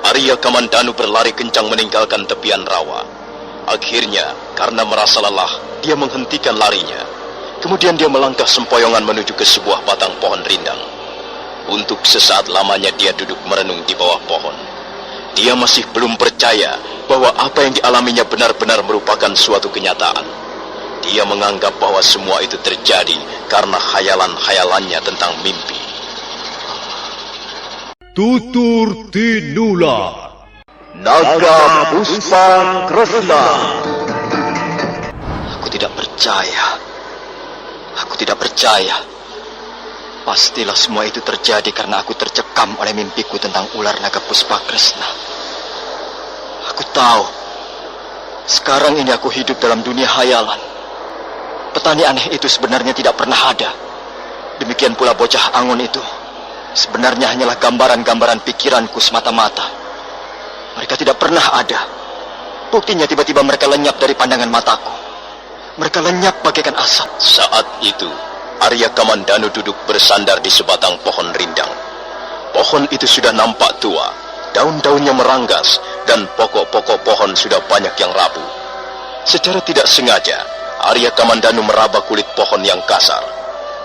Arya Kamandanu berlari kencang meninggalkan tepian rawa. Akhirnya, karena merasa lelah, dia menghentikan larinya. Kemudian dia melangkah sempoyongan menuju ke sebuah batang pohon rindang. Untuk sesaat lamanya dia duduk merenung di bawah pohon. Dia masih belum percaya bahwa apa yang dialaminya benar-benar merupakan suatu kenyataan. Dia menganggap bahwa semua itu terjadi karena khayalan-khayalannya tentang mimpi. Tutur Tinula, Naga Puspa Kresna. Aku tidak percaya. Aku tidak percaya. Pastilah semua itu terjadi karena aku tercekam oleh mimpiku tentang ular naga Puspa Kresna. Aku tahu. Sekarang ini aku hidup dalam dunia hayalan. Petani aneh itu sebenarnya tidak pernah ada. Demikian pula bocah Angon itu. Sebenarnya hanyalah gambaran-gambaran pikiranku semata-mata. Mereka tidak pernah ada. Buktinya tiba-tiba mereka lenyap dari pandangan mataku. Mereka lenyap bagaikan asap. Saat itu, Arya Kamandanu duduk bersandar di sebatang pohon rindang. Pohon itu sudah nampak tua. Daun-daunnya meranggas dan pokok-pokok pohon sudah banyak yang rapuh. Secara tidak sengaja, Arya Kamandanu meraba kulit pohon yang kasar.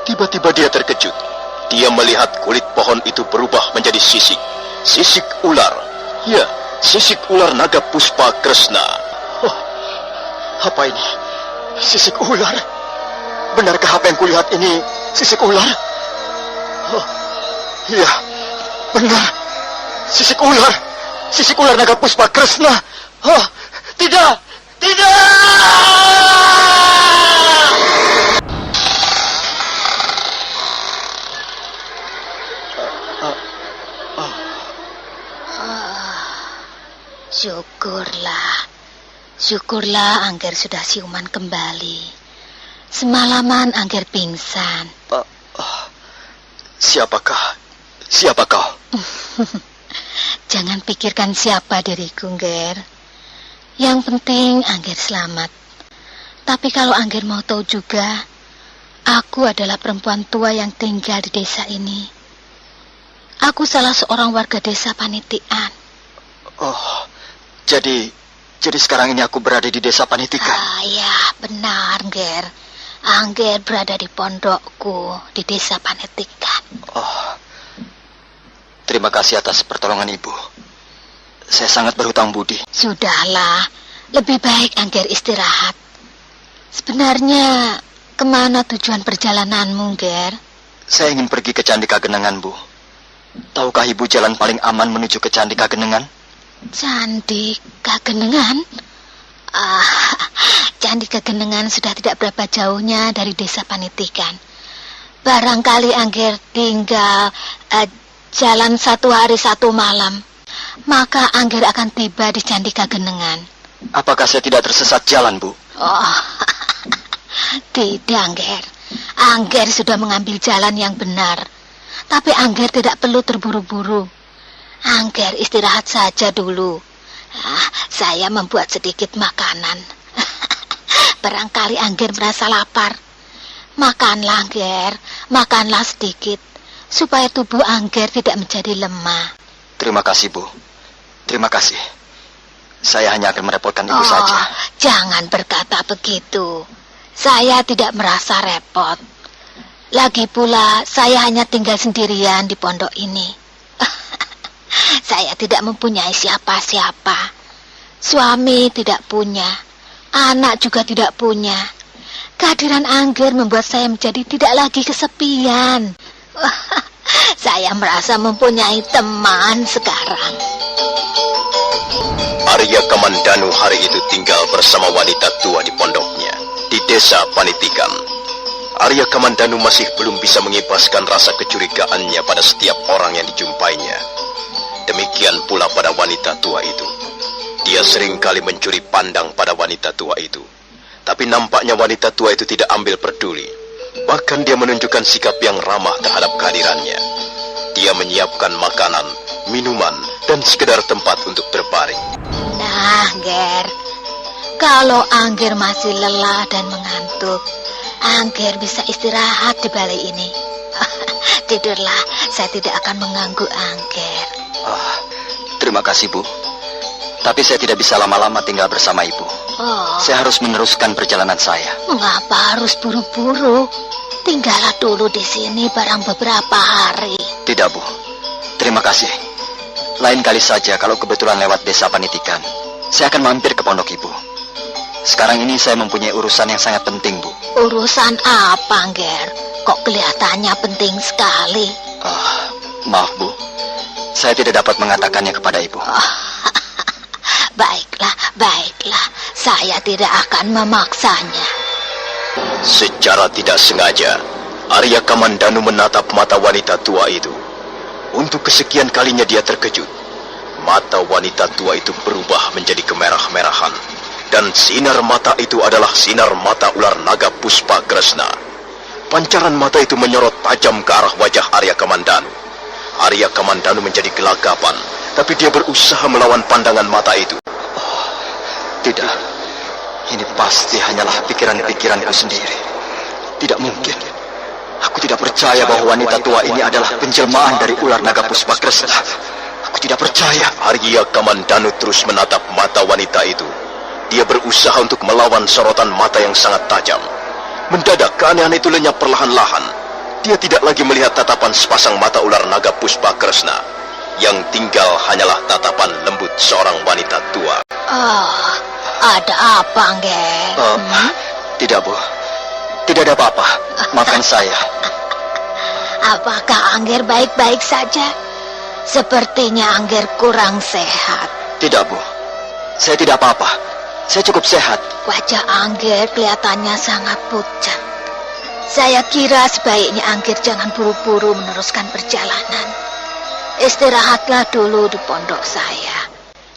Tiba-tiba dia terkejut. Dia melihat kulit pohon itu berubah menjadi sisik. Sisik ular. Ya, sisik ular naga Puspa Kresna. Oh, apa ini? Sisik ular? Benarkah apa yang kulihat ini sisik ular? Oh, iya, benar. Sisik ular. Sisik ular naga Puspa Kresna. Oh, tidak. Tidak! Syukurlah Angger sudah siuman kembali. Semalaman Angger pingsan. Siapa kau? Jangan pikirkan siapa diriku, Angger. Yang penting Angger selamat. Tapi kalau Angger mau tahu juga, aku adalah perempuan tua yang tinggal di desa ini. Aku salah seorang warga desa Panitikan. Oh, jadi sekarang ini aku berada di desa Panitikan. Ya, benar, Angger. Angger berada di pondokku di desa Panitikan. Oh, terima kasih atas pertolongan ibu. Saya sangat berhutang budi. Sudahlah, lebih baik Angger istirahat. Sebenarnya, kemana tujuan perjalananmu, Angger? Saya ingin pergi ke Candi Kagenengan, Bu. Tahukah ibu jalan paling aman menuju ke Candi Kagenengan? Candi Kagenengan? Candi Kagenengan sudah tidak berapa jauhnya dari desa Panitikan. Barangkali Angger tinggal jalan 1 hari 1 malam, maka Angger akan tiba di Candi Kagenengan. Apakah saya tidak tersesat jalan, Bu? Oh, tidak, Angger. Angger sudah mengambil jalan yang benar. Tapi Angger tidak perlu terburu-buru. Angger istirahat saja dulu. Saya membuat sedikit makanan. Barangkali Angger merasa lapar. Makanlah, Angger. Makanlah sedikit, supaya tubuh Angger tidak menjadi lemah. Terima kasih, Bu. Terima kasih. Saya hanya akan merepotkan ibu saja. Jangan berkata begitu. Saya tidak merasa repot. Lagi pula, saya hanya tinggal sendirian di pondok ini. Saya tidak mempunyai siapa-siapa. Suami tidak punya, anak juga tidak punya. Kehadiran Angger membuat saya menjadi tidak lagi kesepian. Saya merasa mempunyai teman sekarang. Arya Kamandanu hari itu tinggal bersama wanita tua di pondoknya, di desa Panitikan. Arya Kamandanu masih belum bisa mengibaskan rasa kecurigaannya pada setiap orang yang dijumpainya. Demikian pula pada wanita tua itu. Dia seringkali mencuri pandang pada wanita tua itu. Tapi nampaknya wanita tua itu tidak ambil peduli. Bahkan dia menunjukkan sikap yang ramah terhadap kehadirannya. Dia menyiapkan makanan, minuman, dan sekedar tempat untuk berbaring. Nah, Angger, kalau Angger masih lelah dan mengantuk, Angger bisa istirahat di balai ini. Tidurlah, saya tidak akan mengganggu Angger. Terima Terima kasih, Bu. Tapi saya tidak bisa lama-lama tinggal bersama Ibu. Oh, Saya harus meneruskan perjalanan saya. mengapa harus buru-buru? Tinggallah dulu di sini barang beberapa hari. Tidak, Bu. Terima kasih. Lain kali saja kalau kebetulan lewat desa Panitikan, saya akan mampir ke pondok Ibu. Sekarang ini saya mempunyai urusan yang sangat penting, Bu. Urusan apa, Angger? Kok kelihatannya penting sekali? Maaf, Bu. Saya tidak dapat mengatakannya kepada Ibu. Baiklah. Saya tidak akan memaksanya. Secara tidak sengaja, Arya Kamandanu menatap mata wanita tua itu. Untuk kesekian kalinya dia terkejut. Mata wanita tua itu berubah menjadi kemerah-merahan. Dan sinar mata itu adalah sinar mata ular naga Puspa Kresna. Pancaran mata itu menyorot tajam ke arah wajah Arya Kamandanu. Arya Kamandanu menjadi gelagapan, tapi dia berusaha melawan pandangan mata itu. Tidak. Ini pasti hanyalah pikiran-pikiranku sendiri. Tidak mungkin. Aku tidak percaya bahwa wanita tua ini adalah penjelmaan dari ular naga Puspa Kresna. Aku tidak percaya. Arya Kamandanu terus menatap mata wanita itu. Dia berusaha untuk melawan sorotan mata yang sangat tajam. Mendadak keanehan itu lenyap perlahan-lahan. Dia tidak lagi melihat tatapan sepasang mata ular naga Puspa Kresna. Yang tinggal hanyalah tatapan lembut seorang wanita tua. Ada apa, Angger? Tidak, Bu. Tidak ada apa-apa. Maafkan saya. Apakah Angger baik-baik saja? Sepertinya Angger kurang sehat. Tidak, Bu. Saya tidak apa-apa. Saya cukup sehat. Wajah Angger kelihatannya sangat pucat. Saya kira sebaiknya Angger jangan buru-buru meneruskan perjalanan. Istirahatlah dulu di pondok saya.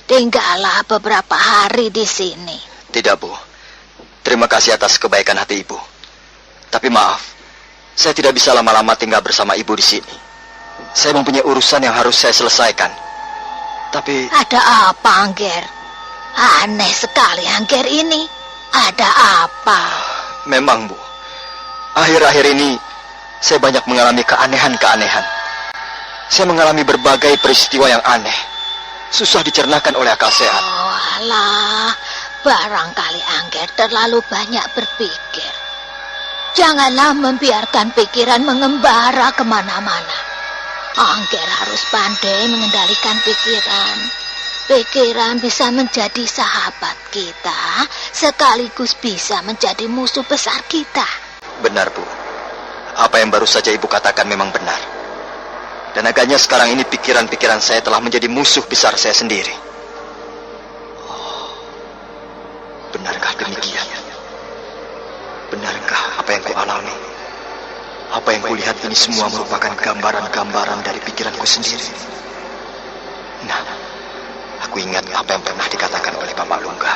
Tinggallah beberapa hari di sini. Tidak, Bu. Terima kasih atas kebaikan hati Ibu. Tapi maaf, saya tidak bisa lama-lama tinggal bersama Ibu di sini. Saya mempunyai urusan yang harus saya selesaikan. Tapi... Ada apa, Angger? Aneh sekali Angger ini. Ada apa? Memang, Bu. Akhir-akhir ini, saya banyak mengalami keanehan-keanehan. Saya mengalami berbagai peristiwa yang aneh. Susah dicernakan oleh akal sehat. Oh, alah. Barangkali Angger terlalu banyak berpikir. Janganlah membiarkan pikiran mengembara kemana-mana. Angger harus pandai mengendalikan pikiran. Pikiran bisa menjadi sahabat kita, sekaligus bisa menjadi musuh besar kita. Benar, Bu. Apa yang baru saja Ibu katakan memang benar. Dan agaknya sekarang ini pikiran-pikiran saya telah menjadi musuh besar saya sendiri. Benarkah demikian? Benarkah apa yang kualami? Apa yang kulihat ini semua merupakan gambaran-gambaran dari pikiranku sendiri? Nah, aku ingat apa yang pernah dikatakan oleh Bapak Lungga.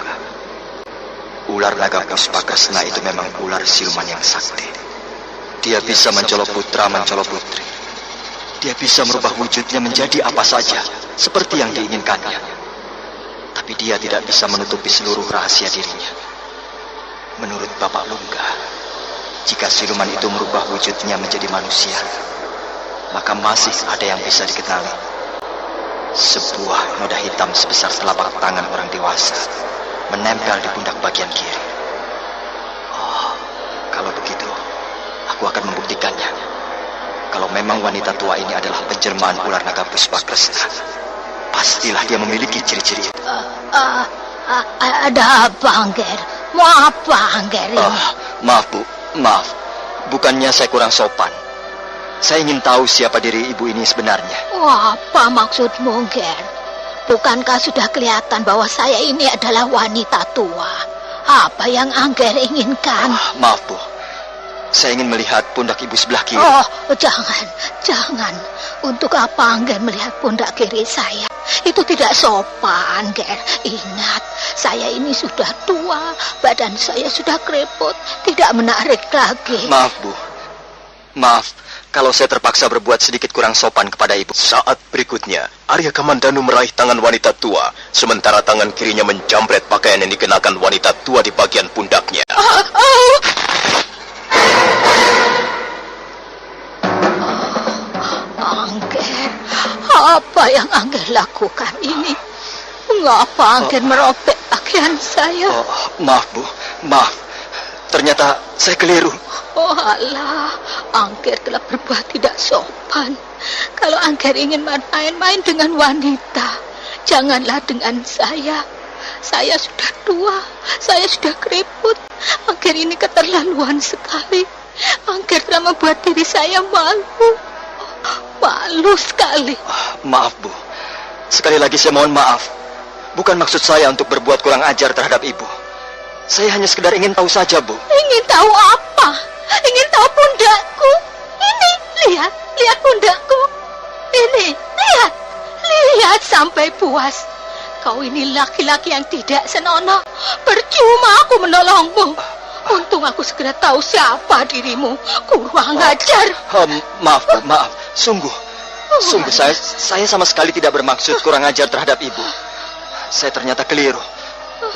Ular naga Puspa Kresna itu memang ular siluman yang sakti. Dia bisa mencolok putra, mencolok putri. Dia bisa merubah wujudnya menjadi apa saja, seperti yang diinginkannya. Tapi dia tidak bisa menutupi seluruh rahasia dirinya. Menurut Bapak Lungga, jika siluman itu merubah wujudnya menjadi manusia, maka masih ada yang bisa dikenali. Sebuah noda hitam sebesar telapak tangan orang dewasa menempel di pundak bagian kiri. Kalau begitu, aku akan membuktikannya. Kalau memang wanita tua ini adalah penjelmaan ular naga Puspa Kresna, pastilah dia memiliki ciri-ciri itu. Ada apa, Angger? Mau apa, Angger ini? Maaf, Bu. Maaf. Bukannya saya kurang sopan. Saya ingin tahu siapa diri ibu ini sebenarnya. Apa maksudmu, Angger? Bukankah sudah kelihatan bahwa saya ini adalah wanita tua? Apa yang Angger inginkan? Maaf, Bu. Saya ingin melihat pundak ibu sebelah kiri. Jangan. Untuk apa Angger melihat pundak kiri saya? Itu tidak sopan, Angger. Ingat, saya ini sudah tua, badan saya sudah kerepot, tidak menarik lagi. Maaf, Bu. Maaf, kalau saya terpaksa berbuat sedikit kurang sopan kepada ibu. Saat berikutnya, Arya Kamandanu meraih tangan wanita tua, sementara tangan kirinya menjambret pakaian yang dikenakan wanita tua di bagian pundaknya. Apa yang Angger lakukan ini? Mengapa Angger merobek pakaian saya? Oh, maaf, Bu. Maaf. Ternyata saya keliru. Oh alah, Angger telah berbuat tidak sopan. Kalau Angger ingin main-main dengan wanita, janganlah dengan saya. Saya sudah tua, saya sudah keriput. Angger ini keterlaluan sekali. Angger telah membuat diri saya malu. Malu sekali. Maaf, Bu. Sekali lagi saya mohon maaf. Bukan maksud saya untuk berbuat kurang ajar terhadap Ibu. Saya hanya sekedar ingin tahu saja, Bu. Ingin tahu apa? Ingin tahu pundakku? Ini, lihat pundakku. Ini, lihat sampai puas. Kau ini laki-laki yang tidak senonoh. Percuma aku menolongmu. Untung aku segera tahu siapa dirimu. Kurang ajar. Maaf, Bu, maaf. Sungguh saya sama sekali tidak bermaksud kurang ajar terhadap Ibu. Saya ternyata keliru.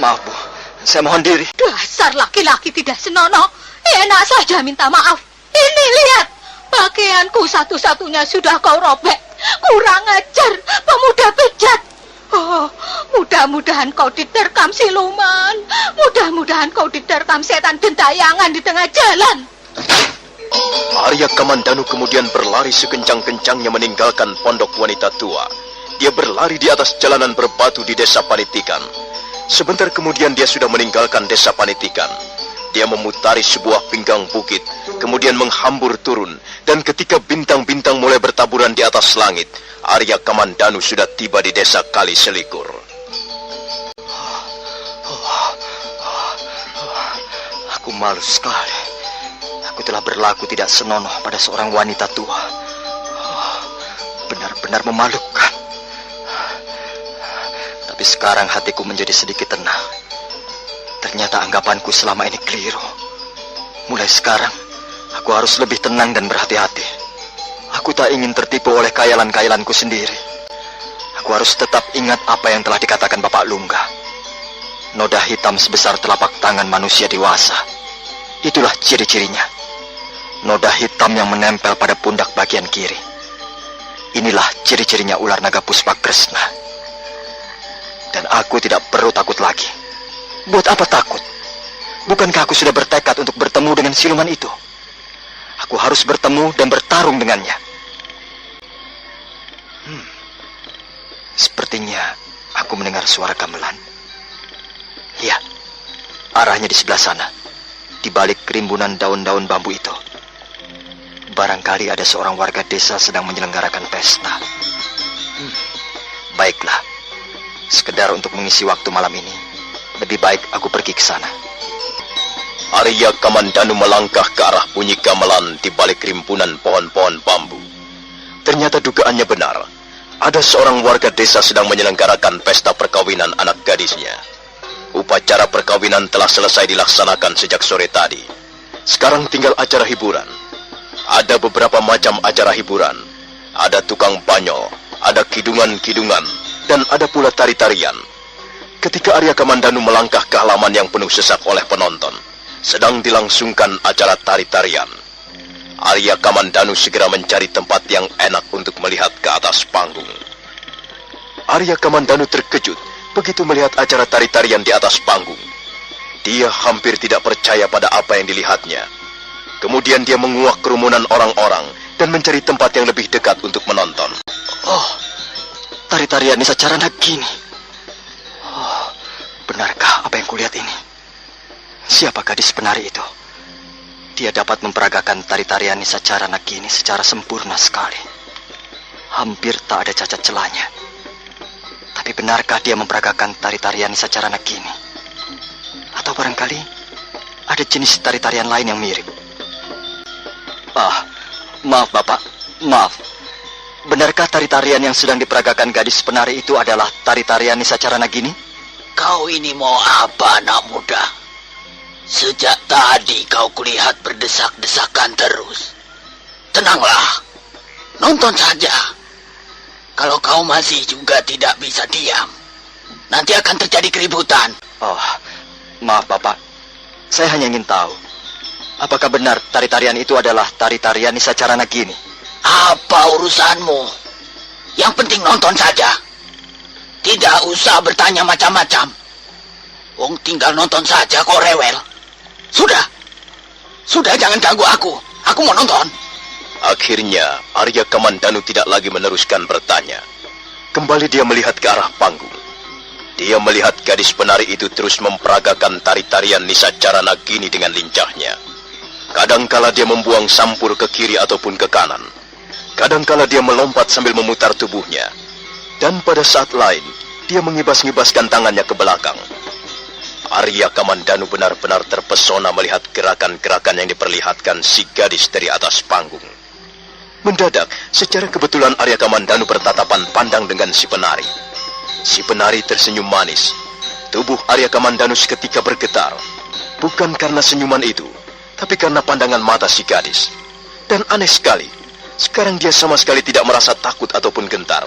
Maaf, Bu. Saya mohon diri. Dasar laki-laki tidak senonoh. Enak saja minta maaf. Ini lihat. Pakaianku satu-satunya sudah kau robek. Kurang ajar, pemuda bejat. Oh, mudah-mudahan kau diterkam siluman. Mudah-mudahan kau diterkam setan gentayangan di tengah jalan. Arya Kamandanu kemudian berlari sekencang-kencangnya meninggalkan pondok wanita tua. Dia berlari di atas jalanan berbatu di desa Panitikan. Sebentar kemudian dia sudah meninggalkan desa Panitikan. Dia memutari sebuah pinggang bukit, kemudian menghambur turun, dan ketika bintang-bintang mulai bertaburan di atas langit, Arya Kamandanu sudah tiba di desa Kali Selikur. Aku malu sekali. Aku telah berlaku tidak senonoh pada seorang wanita tua. Benar-benar memalukan. Tapi sekarang hatiku menjadi sedikit tenang. Ternyata anggapanku selama ini keliru. Mulai sekarang, aku harus lebih tenang dan berhati-hati. Aku tak ingin tertipu oleh khayalan-khayalanku sendiri. Aku harus tetap ingat apa yang telah dikatakan Bapak Lungga. Noda hitam sebesar telapak tangan manusia dewasa. Itulah ciri-cirinya. Noda hitam yang menempel pada pundak bagian kiri. Inilah ciri-cirinya ular naga Puspakresna. Dan aku tidak perlu takut lagi. Buat apa takut? Bukankah aku sudah bertekad untuk bertemu dengan siluman itu? Aku harus bertemu dan bertarung dengannya. Sepertinya aku mendengar suara gamelan. Ya, arahnya di sebelah sana, di balik kerimbunan daun-daun bambu itu. Barangkali ada seorang warga desa sedang menyelenggarakan pesta. Baiklah, sekedar untuk mengisi waktu malam ini, lebih baik aku pergi ke sana. Arya Kamandanu melangkah ke arah bunyi gamelan di balik rimpunan pohon-pohon bambu. Ternyata dugaannya benar. Ada seorang warga desa sedang menyelenggarakan pesta perkawinan anak gadisnya. Upacara perkawinan telah selesai dilaksanakan sejak sore tadi. Sekarang tinggal acara hiburan. Ada beberapa macam acara hiburan. Ada tukang banyo, ada kidungan-kidungan, dan ada pula tari-tarian. Ketika Arya Kamandanu melangkah ke halaman yang penuh sesak oleh penonton, sedang dilangsungkan acara tari-tarian. Arya Kamandanu segera mencari tempat yang enak untuk melihat ke atas panggung. Arya Kamandanu terkejut begitu melihat acara tari-tarian di atas panggung. Dia hampir tidak percaya pada apa yang dilihatnya. Kemudian dia menguak kerumunan orang-orang dan mencari tempat yang lebih dekat untuk menonton. Oh, tari-tarian Nisa Carana gini. Oh, benarkah apa yang kulihat ini? Siapa gadis penari itu? Dia dapat memperagakan tari-tarian Nisa Carana gini secara sempurna sekali. Hampir tak ada cacat celahnya. Tapi benarkah dia memperagakan tari-tarian Nisa Carana gini? Atau barangkali ada jenis tari-tarian lain yang mirip? Maaf Bapak, maaf. Benarkah tari-tarian yang sedang diperagakan gadis penari itu adalah tari-tarian Nisa Carana gini? Kau ini mau apa, anak muda? Sejak tadi kau kulihat berdesak-desakan terus. Tenanglah, nonton saja. Kalau kau masih juga tidak bisa diam, nanti akan terjadi keributan. Oh, maaf Bapak. Saya hanya ingin tahu, apakah benar tari-tarian itu adalah tari-tarian Nisa Carana gini? Apa urusanmu? Yang penting nonton saja. Tidak usah bertanya macam-macam. Wong tinggal nonton saja kok rewel. Sudah jangan ganggu aku. Aku mau nonton. Akhirnya Arya Kamandanu tidak lagi meneruskan bertanya. Kembali dia melihat ke arah panggung. Dia melihat gadis penari itu terus memperagakan tari-tarian Nisacara Nagini dengan lincahnya. Kadangkala dia membuang sampur ke kiri ataupun ke kanan. Kadangkala dia melompat sambil memutar tubuhnya. Dan pada saat lain, dia mengibas-ngibaskan tangannya ke belakang. Arya Kamandanu benar-benar terpesona melihat gerakan-gerakan yang diperlihatkan si gadis dari atas panggung. Mendadak, secara kebetulan Arya Kamandanu bertatapan pandang dengan si penari. Si penari tersenyum manis. Tubuh Arya Kamandanu seketika bergetar. Bukan karena senyuman itu, tapi karena pandangan mata si gadis. Dan aneh sekali, sekarang dia sama sekali tidak merasa takut ataupun gentar.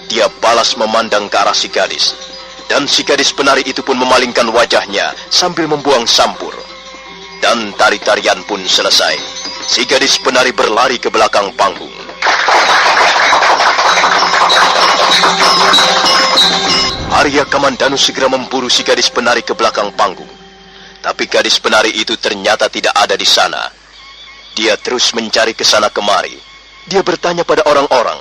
Dia balas memandang ke arah si gadis. Dan si gadis penari itu pun memalingkan wajahnya sambil membuang sampur. Dan tari-tarian pun selesai. Si gadis penari berlari ke belakang panggung. Arya Kamandanu segera memburu si gadis penari ke belakang panggung. Tapi gadis penari itu ternyata tidak ada di sana. Dia terus mencari ke sana kemari. Dia bertanya pada orang-orang.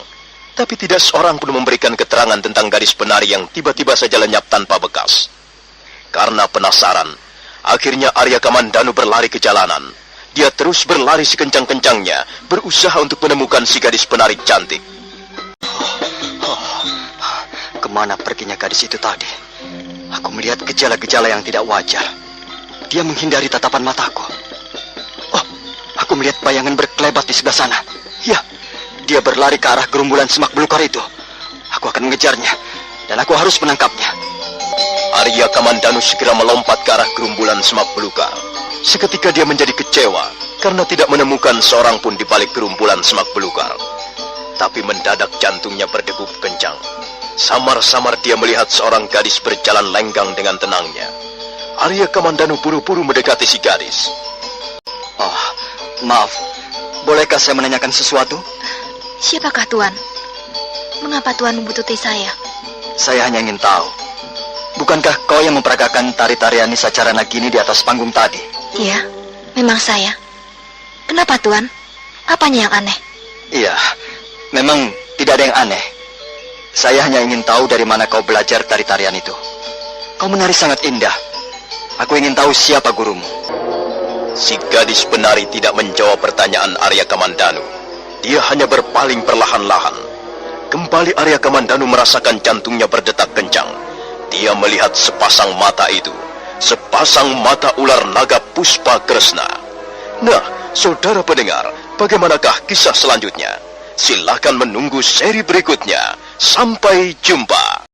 Tapi tidak seorang pun memberikan keterangan tentang gadis penari yang tiba-tiba saja lenyap tanpa bekas. Karena penasaran, akhirnya Arya Kamandanu berlari ke jalanan. Dia terus berlari sekencang-kencangnya, berusaha untuk menemukan si gadis penari cantik. Kemana perginya gadis itu tadi? Aku melihat gejala-gejala yang tidak wajar. Dia menghindari tatapan mataku. Oh, aku melihat bayangan berkelebat di sebelah sana. Ya, dia berlari ke arah gerumbulan semak belukar itu. Aku akan mengejarnya, dan aku harus menangkapnya. Arya Kamandanu segera melompat ke arah gerumbulan semak belukar. Seketika dia menjadi kecewa karena tidak menemukan seorang pun di balik gerumbulan semak belukar. Tapi mendadak jantungnya berdegup kencang. Samar-samar dia melihat seorang gadis berjalan lenggang dengan tenangnya. Arya Kamandanu buru-buru mendekati si gadis. Oh, maaf. Bolehkah saya menanyakan sesuatu? Siapakah Tuan? Mengapa Tuan membutuhkan saya? Saya hanya ingin tahu. Bukankah kau yang memperagakan tari-tarian Nisacara Nagini di atas panggung tadi? Iya, memang saya. Kenapa Tuan? Apanya yang aneh? Iya, memang tidak ada yang aneh. Saya hanya ingin tahu dari mana kau belajar tari-tarian itu. Kau menari sangat indah. Aku ingin tahu siapa gurumu. Si gadis penari tidak menjawab pertanyaan Arya Kamandanu. Dia hanya berpaling perlahan-lahan. Kembali Arya Kamandanu merasakan jantungnya berdetak kencang. Dia melihat sepasang mata itu. Sepasang mata ular naga Puspa Kresna. Nah, saudara pendengar, bagaimanakah kisah selanjutnya? Silakan menunggu seri berikutnya. Sampai jumpa.